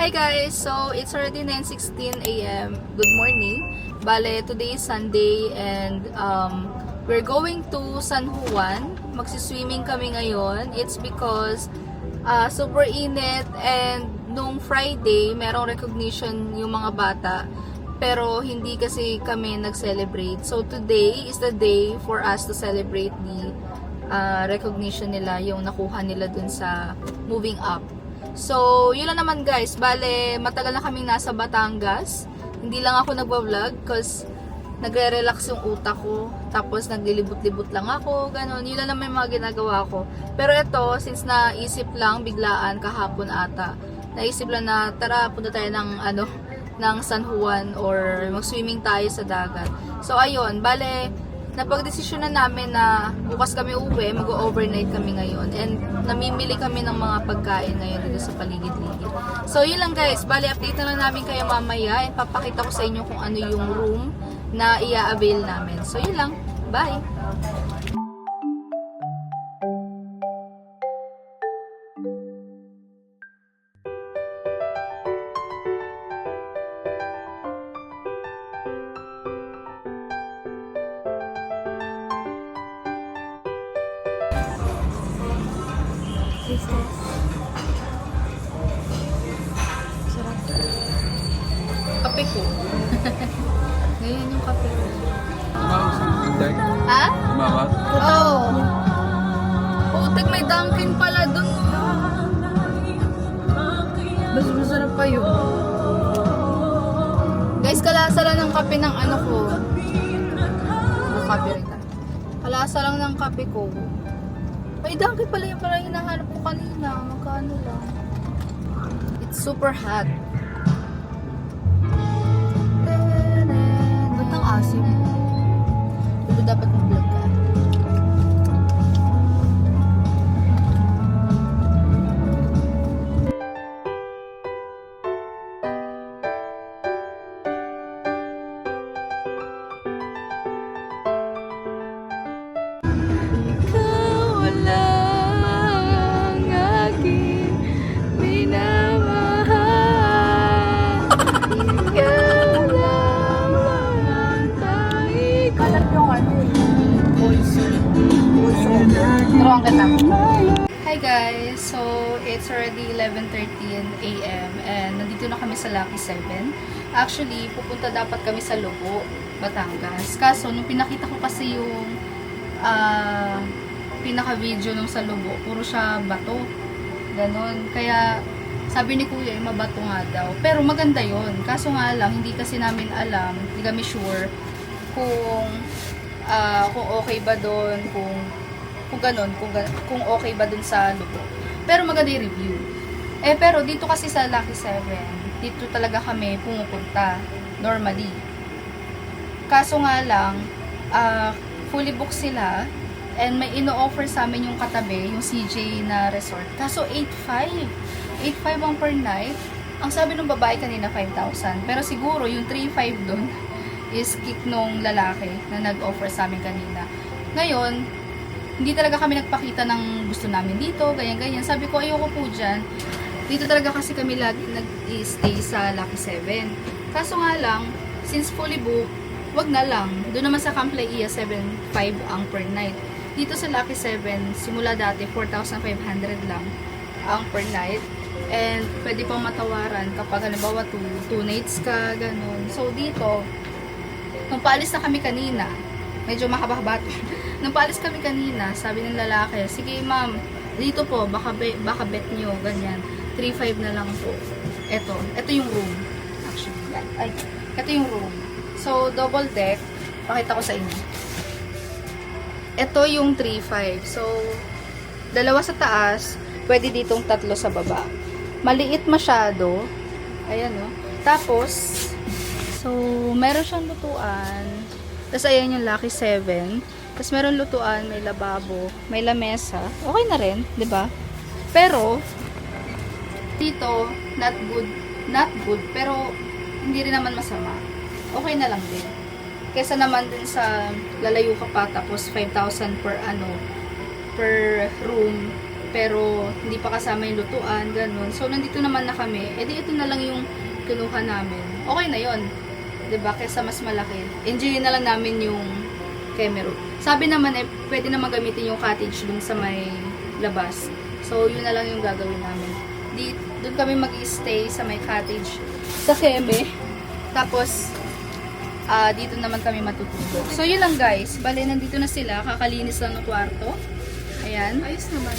Hi guys! So, it's already 9:16 a.m. Good morning. Bale, today is Sunday and we're going to San Juan. Magsiswimming kami ngayon. It's because super init and nung Friday, merong recognition yung mga bata. Pero hindi kasi kami nag-celebrate. So, today is the day for us to celebrate the recognition nila, yung nakuha nila dun sa Moving Up. So, yun lang naman guys. Bale, matagal na kaming nasa Batangas. Hindi lang ako nagwa-vlog because nagre-relax yung utak ko. Tapos, naglilibot-libot lang ako. Ganon. Yun lang naman yung mga ginagawa ko. Pero ito, since naisip lang, biglaan, kahapon ata, naisip lang na, tara, punta tayo ng San Juan or mag-swimming tayo sa dagat. So, ayun. Bale, napag-desisyon na namin na bukas kami uwi, mag-overnight kami ngayon. And namimili kami ng mga pagkain ngayon dito sa paligid-ligid. So, yun lang guys. Bali, update na lang namin kayo mamaya. And papakita ko sa inyo kung ano yung room na i-avail namin. So, yun lang. Bye! Kape ko. Ngayon yung kape ko. Tumawas ang tinday? Ha? Tumawas? Oo. Putik, may Dunkin pala dun. Mas masarap pa yun. Guys, kalasa lang ng kape ng ano ko. Kape rin tayo. Kalasa lang ng kape ko. May Dunkin pala yung parang hinahanap ko kanina. Magkano lang. It's super hot. Ba't ang asim? Diba dapat mag-vlog ka? Ikaw lang aking minamahal. Ikaw lang tayo. Alam yung ano, Bolso. Turuan kita. Hi guys! So, it's already 11:13 a.m. and nandito na kami sa Lucky 7. Actually, pupunta dapat kami sa Lobo, Batangas. Kaso, nung pinakita ko kasi yung pinaka-video nung sa Lobo, puro siya bato. Ganon. Kaya, sabi ni Kuya, mabato nga daw. Pero maganda yon. Kaso nga lang, hindi kasi namin alam, hindi kami sure kung okay ba doon, kung okay ba doon sa Lobo. Pero maganda yung review. Pero dito kasi sa Lucky 7, dito talaga kami pumupunta normally. Kaso nga lang, fully booked sila and may ino-offer sa amin yung katabi, yung CJ na resort. Kaso 8,500 ang per night. Ang sabi ng babae kanina 5,000. Pero siguro yung 3,500 doon is kick nung lalaki na nag-offer sa amin kanina. Ngayon, hindi talaga kami nagpakita ng gusto namin dito, ganyan-ganyan. Sabi ko, ayoko po dyan. Dito talaga kasi kami lagi nag-stay sa Lucky 7. Kaso nga lang, since fully booked, wag na lang. Doon naman sa Camp Laia, 7,500 ang per night. Dito sa Lucky 7, simula dati, 4,500 lang ang per night. And pwede pang matawaran kapag halimbawa 2 nights ka, ganun. So dito, nung paalis na kami kanina, medyo mahaba-haba. Nung paalis kami kanina, sabi ng lalaki, sige ma'am, dito po, baka bet nyo, ganyan. 3,500 na lang po. Ito yung room. Actually, ito yung room. So, double deck, pakita ko sa inyo. Ito yung 3,500. So, dalawa sa taas, pwede ditong 3 sa baba. Maliit masyado. Ayan, no? Tapos, so, meron siyang lutuan. Tapos, ayan yung Lucky 7. Tapos, meron lutuan, may lababo, may lamesa. Okay na rin, di ba? Pero, dito, not good, pero hindi rin naman masama. Okay na lang din. Kesa naman din sa lalayo ka pa, tapos 5,000 per room, pero hindi pa kasama yung lutuan, ganun. So, nandito naman na kami. E di ito na lang yung kinuha namin. Okay na yon, 'di ba? Kaysa mas malaki. Enjoy na lang namin yung Kemero. Sabi naman pwede naman gamitin yung cottage dun sa may labas. So, yun na lang yung gagawin namin. Doon kami mag-stay sa may cottage sa Keme. Tapos, dito naman kami matutulog. So, yun lang guys. Bale, nandito na sila. Kakalinis lang ng kwarto. Ayan. Ayos naman.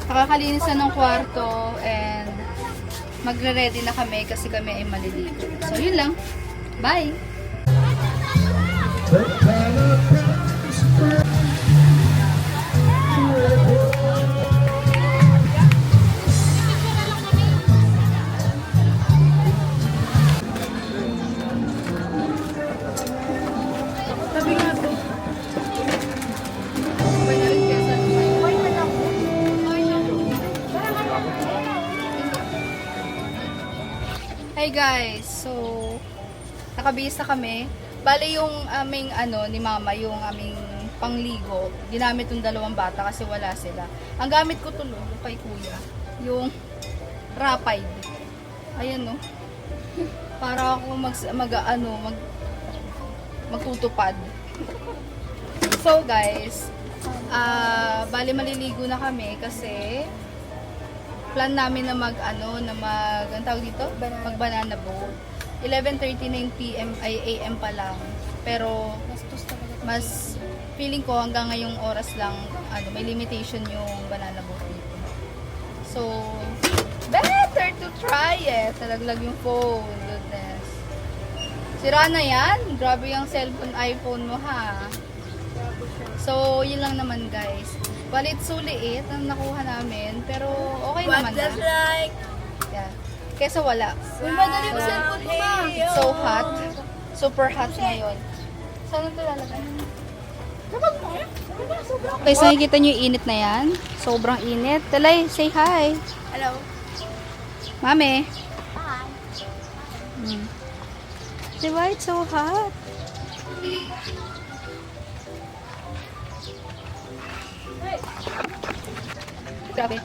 Kakalinis na ng kwarto and magre-ready na kami kasi kami ay maliligo. So, yun lang. Bye! Sabi nga to. Hey guys, so nakabihis na kami. Bale yung aming ni mama, yung aming pangligo, ginamit yung dalawang bata kasi wala sila. Ang gamit ko tuloy, yung kay kuya, yung Rapide. Ayan no. Para ako magtutupad. So guys, bale maliligo na kami kasi plan namin na ang tawag dito? Mag-banana boat. 11:30 na yung PM ay AM pa lang. Pero mas feeling ko hanggang ngayong oras lang may limitation yung banana boat dito. So better to try it. Talaglag yung phone. Goodness. Sira na yan. Grabe yung cellphone, iPhone mo ha. So yun lang naman guys. Balit suliit ang nakuha namin, pero okay naman na. like? Yeah. Kesa wala. Uy, madali yung cellphone mo ma. It's so hot. Super hot ngayon. Saan ito lalagay? Okay, so nakikita nyo yung init na yan. Sobrang init. Talay, say hi. Hello. Mami. Hi. Diba, it's so hot. Grabe.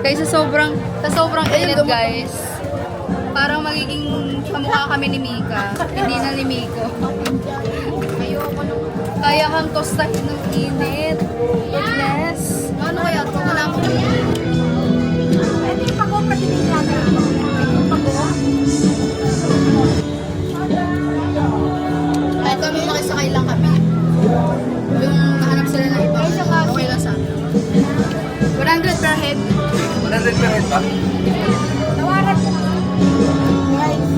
Guys, sa sobrang init guys, parang magiging kamukha kami ni Mika, hindi na ni Miko. Kaya kang tostahin ng init. Goodness. Ano kaya ito? Wala ko. Pwede yung pag-o pati din natin. Yung pag-o. Kahit kami makisakay lang kami. Yung nahanap sila ng iba. Okay lang sa amin. 100 per head. 100 per head ba? Tawaran ko. Guys.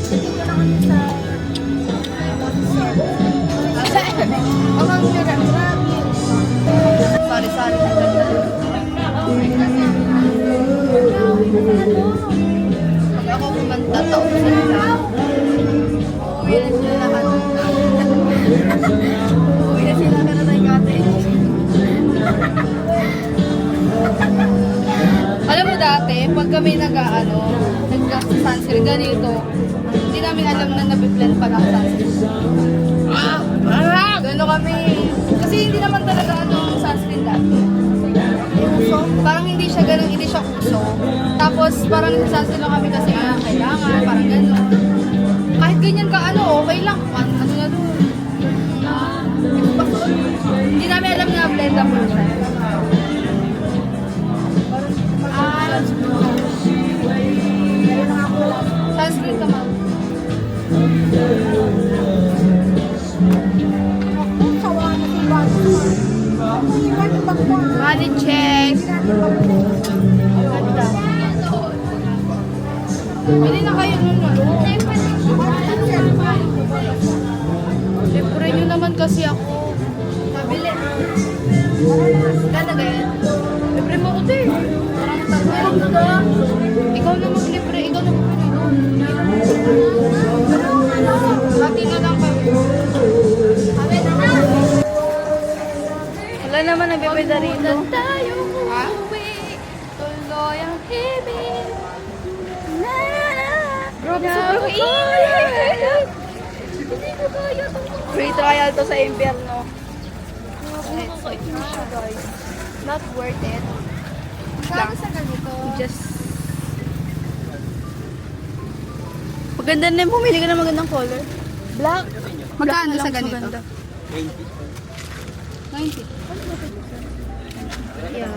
Dito na kami sa... Sorry. Pag ako kumanta, taon sila. Uuwi na sila lahat. Uuwi na sila ka na tayo cottage. Alam mo dati, pag kami nag-sunscreen ganito, hindi namin alam na nabiblend pa ng sunscreen. Gano kami. Kasi hindi naman talaga sunscreen dati. Parang hindi siya uso. Tapos parang sunscreen lang kami kasi kailangan, parang gano'n. Kahit ganyan ka okay lang. Ano na doon? Hindi namin alam na blendable siya. Sunscreen naman. Money check. Pwede na kayo nun Siyempre nyo naman kasi ako. Pabili. Gana ganyan? Libre mo ko din. Parang tagal. Ikaw na maglibre. Ikaw na maglibre. Hati na lang kami. Wala naman nagbibida rito. Ha? Tuloy ang hibig. Grabe, sobrang init. Free trial to sa Impierno. Not worth it. Lang sa ganito. Just... Maganda na yun. Pumili ka na magandang color. Black. Magkano Black sa na lang, ganito? maganda. 90. Yeah.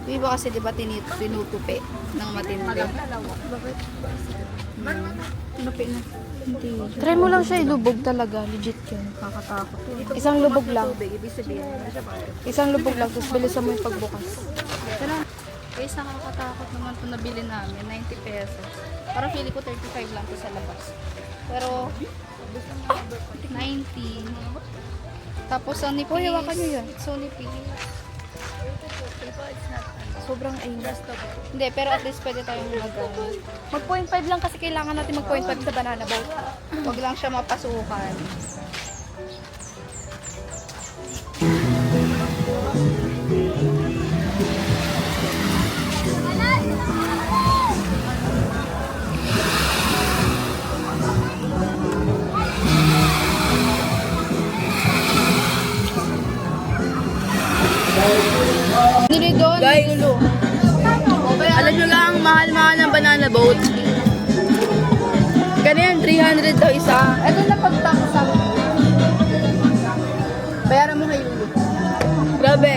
Yung iba kasi diba tinutupi ng matindi. Bakit? Napi na. Hindi. Try mo lang siya ilubog talaga. Legit yun. Kakatakot yun. Isang lubog lang. Isang lubog lang. Tapos bilisan mo yung pagbukas. Tara. Guys, nakakatakot naman ito nabili namin. 90 pesos. Parang feeling ko 35 lang ito sa labas. Pero, 90. Tapos, ang nipis. Uy, hawakan nyo yan. So, nipis. Sobrang ayos. Hindi, pero at least pwede tayong Mag 0.5 lang kasi kailangan natin mag 0.5 sa banana boat. Huwag lang siya mapasukan. Nili doon, Guys. Lulu. Alam nyo lang, ang mahal-mahal ng banana boat. Ganyan, 300 daw isa. Ito na pagtaksa. Bayaran mo kay Lulu. Grabe.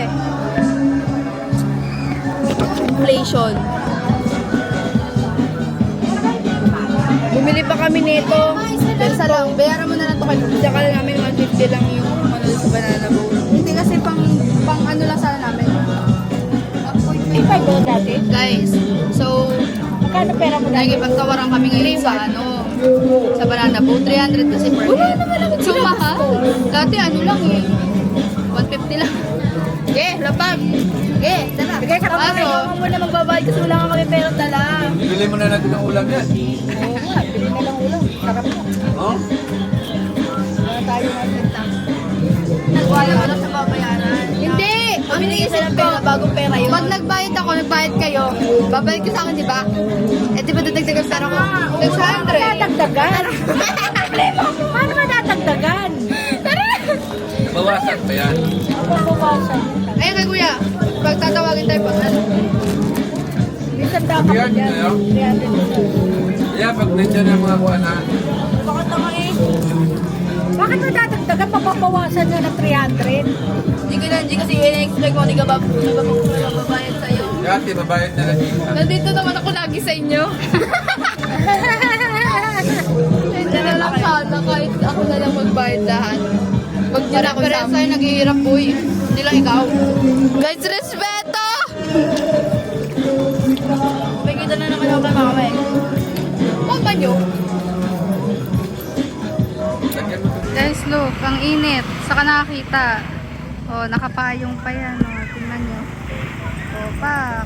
Inflation. Bumili pa kami nito. Pensa lang, bayaran mo na lang ito kay Lulu. Tsaka lang namin 150 lang yung ano sa banana boat. Hindi kasi pang ano lang sana namin. Ay, 5 doon dati. Guys, so, Magkano pera mo dati? nakikipagtawaran kami ngayon sa sa banana boat. 300 kasi per head. So, mahal. Dati ano lang eh. 150 lang. Lapag. Tara. Bigay ka pa Kaso, mo muna magbabayad kasi wala ka kami pera dala. Bili mo na natin ng ulam yan. Oo nga, bili na lang ulang. Sarap na. Oh? Wala tayo nga. nagwala ko lang sa babayaran. Hindi! Ang iniisip ko, bagong pera yun. pag nagbayad ako, nagbayad kayo, babalik ko sa akin, di ba? Eh, di ba dadagdagan pera ko? Paano 600. madadagdagan? Paano madadagdagan? Bawasan pa yan. Mababawasan. Ayun kay kuya, pag tatawagin tayo pag ano. Minsan dapat Yan, yan. kayo? 300. Kaya pag nandiyan ang mga kuha na, Bakit naman eh? Bakit madadagdagan? Papabawasan nyo ng 300? Hindi kasi in-expect mo, hindi ka babayad sa'yo. dati babayad na lang isa. Nandito naman ako lagi sa inyo. Hindi na lang sana, kahit ako na lang magbayad lahat. Pag nyo na ako sa sa'yo, naghihirap boy. Hindi lang ikaw. Guys, respeto! May kita na naman ako kay mama eh. Huwag ba nyo? Lagyan mo. Guys, look, ang init. Saka nakakita. Oh, nakapayong pa yan. Oh, tingnan nyo. Oh, pak.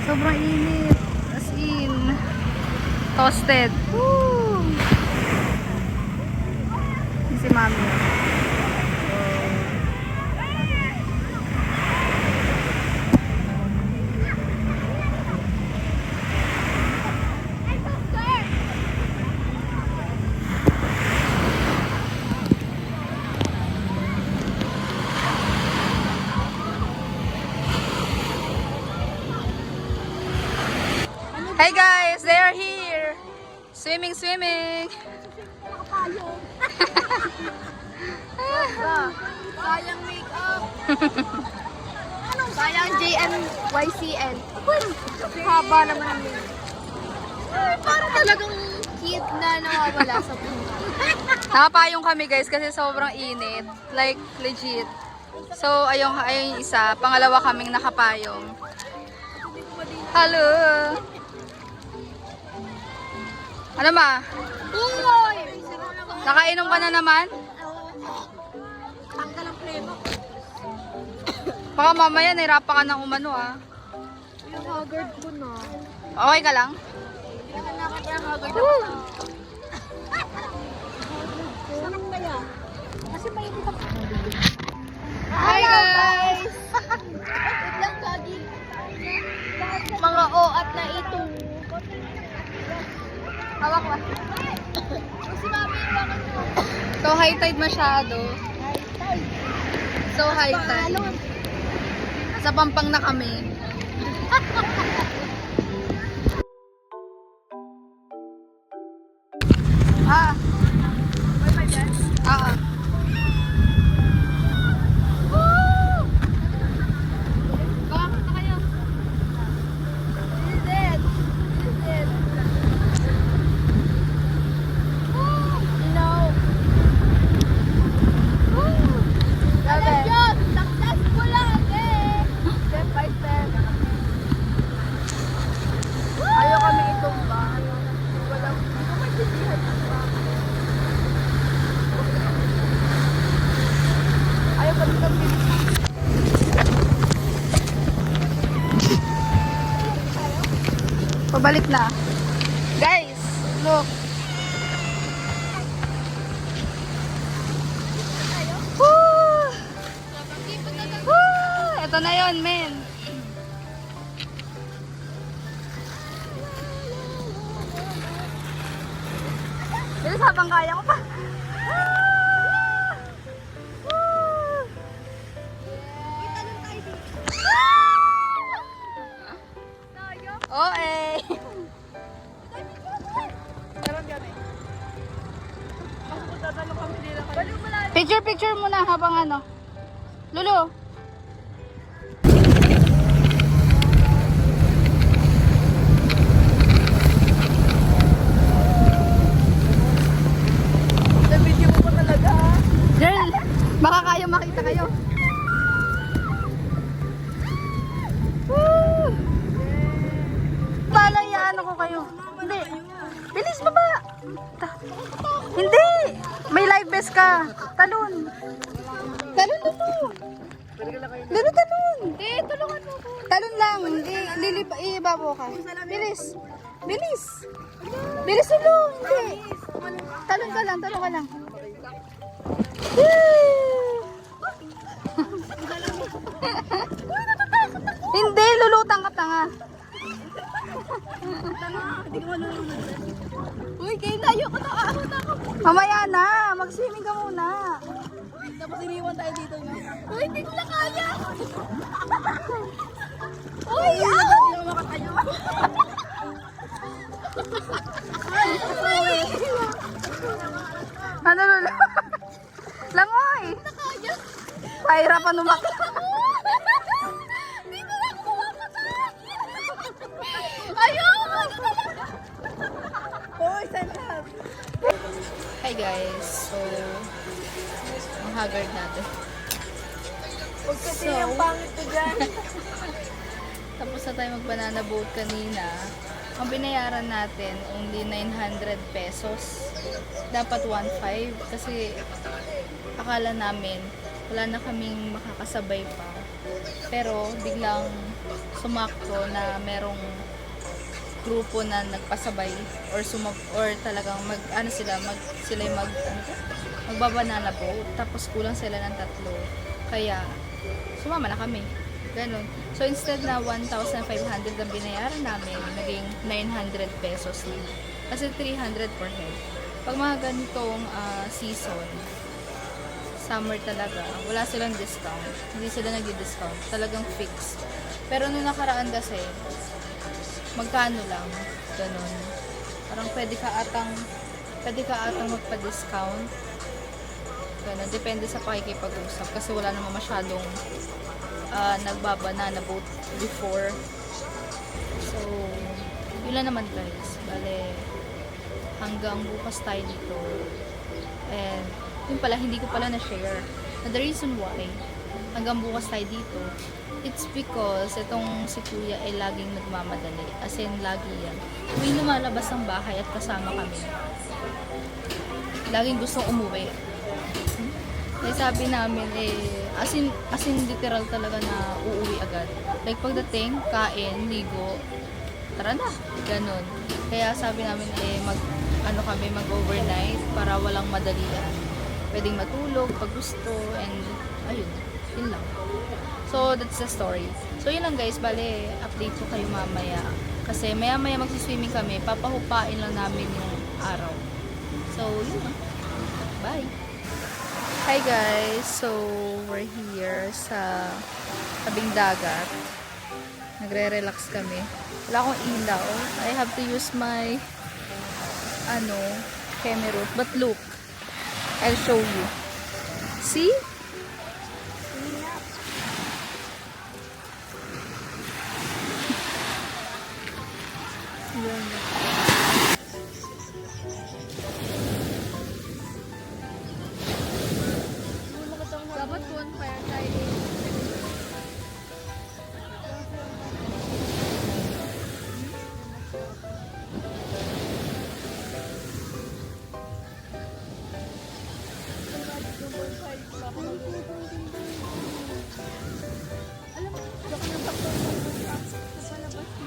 Sobrang init. As in. Toasted. Woo! Yan si mami. Hey guys, they are here. Swimming, swimming. Sayang makeup. Sayang JMYCN. Haba naman ang makeup. Parang talagang cute na nawawala sa puno. Nakapayong kami guys kasi sobrang init. Like, legit. So, ayun yung isa. Pangalawa kaming nakapayong. Hello! Ano ma? Nakainom ka na naman? Tanggal ang pleno. Baka mamaya nahirapan ka ng umano ah. Yung haggard ko na. Okay ka lang? Haggard Sarap kaya? Kasi may hindi ako. Hi guys! Mga oat na ito. Hawak ba? Kasi mami, bakit mo? So high tide masyado. So high tide. Sa Pampang na kami. Ah. Ah. Bakit na kayo? Ayaw kami itumba. Walang, hindi ko maintindihan yung bakit. Ayaw kami kami. Pabalik na. Guys, look. Woo! Woo! Ito na yon, men. Bilis habang kaya ko pa. Ah! Woo! Oh, eh. Picture muna habang ano. Lulu. Nabidyo mo pa talaga ha? Girl, baka kayo makita kayo. Woo! Palang ano ko kayo. Hindi. Bilis baba. Hindi. May live vest ka. Talon. Talon dito. Lulu, talon. Hindi, tulungan mo ko. Talon lang. Ibabo ka. Bilis. Bilis. Bilis Lulu. Hindi. Talon ka lang. Talon ka lang. Hindi, lulutang ka tanga. Uy, kayo layo ko na. Ahon ako. Mamaya na, mag-swimming ka muna. Tapos iniwan tayo dito. Uy, hindi ko na kaya. Uy, hindi ko makatayo. Ano lulu? Langoy! Pahirapan umakit. Hindi ko na ako makatayo. Ayoko. Uy, sanap. Hi guys, so ang haggard natin. Huwag kasi yung pangit ko dyan. Tapos na tayo mag-banana boat kanina. Ang binayaran natin, only 900 pesos. Dapat 1.5 kasi akala namin wala na kaming makakasabay pa. Pero biglang sumakto na merong grupo na nagpasabay or talagang magbabanana boat. Tapos kulang sila ng 3. Kaya sumama na kami. Ganon. So, instead na 1,500 ang binayaran namin, naging 900 pesos na. Kasi 300 per head. Pag mga ganitong season, summer talaga, wala silang discount. Hindi sila nagdi-discount. Talagang fixed. Pero nung nakaraan kasi, magkano lang. Ganon. Parang pwede ka atang magpa-discount. Ganon. Depende sa pakikipag-usap. Kasi wala naman masyadong nagbabanana boat before. So, yun lang naman guys. Bale, hanggang bukas tayo dito. And, yun pala, hindi ko pala na-share. And the reason why, hanggang bukas tayo dito, It's because itong si Kuya ay laging nagmamadali. As in, lagi yan. May lumalabas ng bahay at kasama kami. Laging gustong umuwi. Kaya sabi namin as in literal talaga na uuwi agad. Like pagdating, kain, ligo, tara na. Ganon. Kaya sabi namin mag-overnight para walang madalian. Pwedeng matulog pag gusto and ayun, yun lang. So, that's the story. So, yun lang guys. Bale, update ko kayo mamaya. Kasi maya-maya magsiswimming kami. Papahupain lang namin yung araw. So, yun lang. Bye! Hi guys! So, we're here sa tabing dagat. Nagre-relax kami. Wala akong ilaw. I have to use my camera. But look, I'll show you. See? Dapat bonfire tayo. Alam mo, baka natakot sa palabas na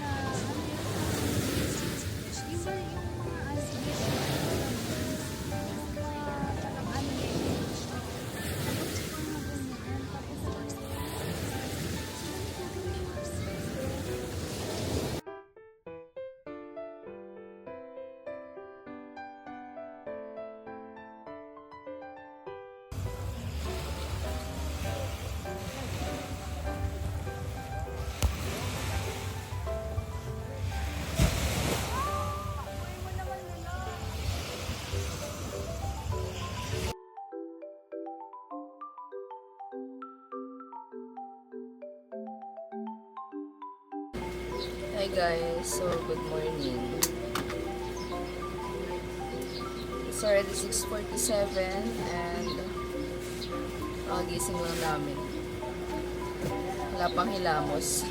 yung ba yung mga asibis parang Hi guys, so good morning. It's already 6:47 and gising lang namin. Wala pang hilamos.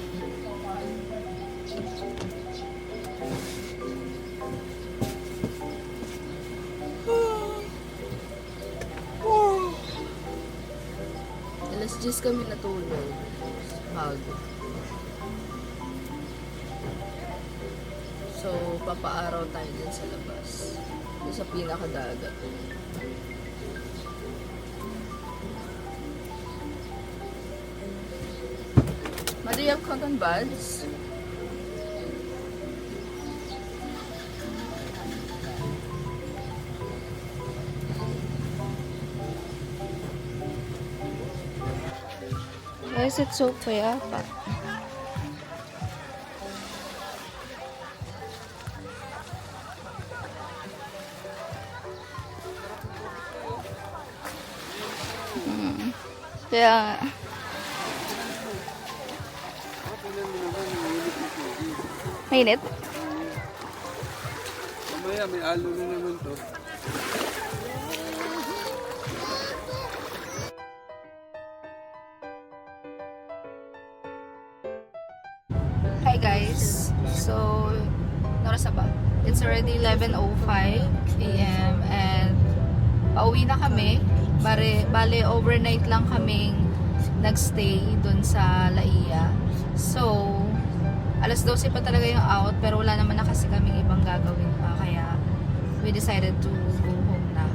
Alas 10 kami natulog. Pagod. So, papaaraw tayo din sa labas. Doon sa pinakadagat. Do you have cotton buds? Why is it so payapa? Kaya mainit? Mamaya may alo na naman to. Hi guys! So, oras na ba? It's already 11:05 a.m. and pauwi na kami. Bale, overnight lang kaming nagstay dun sa Laia. So, alas 12 pa talaga yung out, pero wala naman na kasi kaming ibang gagawin pa. Kaya, we decided to go home na.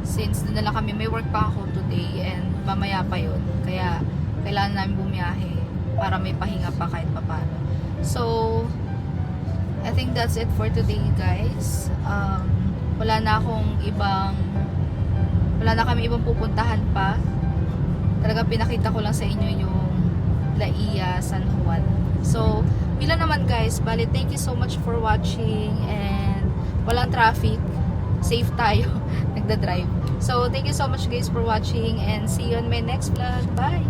Since dun na lang kami, may work pa ako today and mamaya pa yun. Kaya, kailangan namin bumiyahe para may pahinga pa kahit papano. So, I think that's it for today guys. Wala na kami ibang pupuntahan pa. Talaga pinakita ko lang sa inyo yung Laia, San Juan. So, bilang naman guys, bali thank you so much for watching and walang traffic. Safe tayo nagda-drive. So, thank you so much guys for watching and see you on my next vlog. Bye!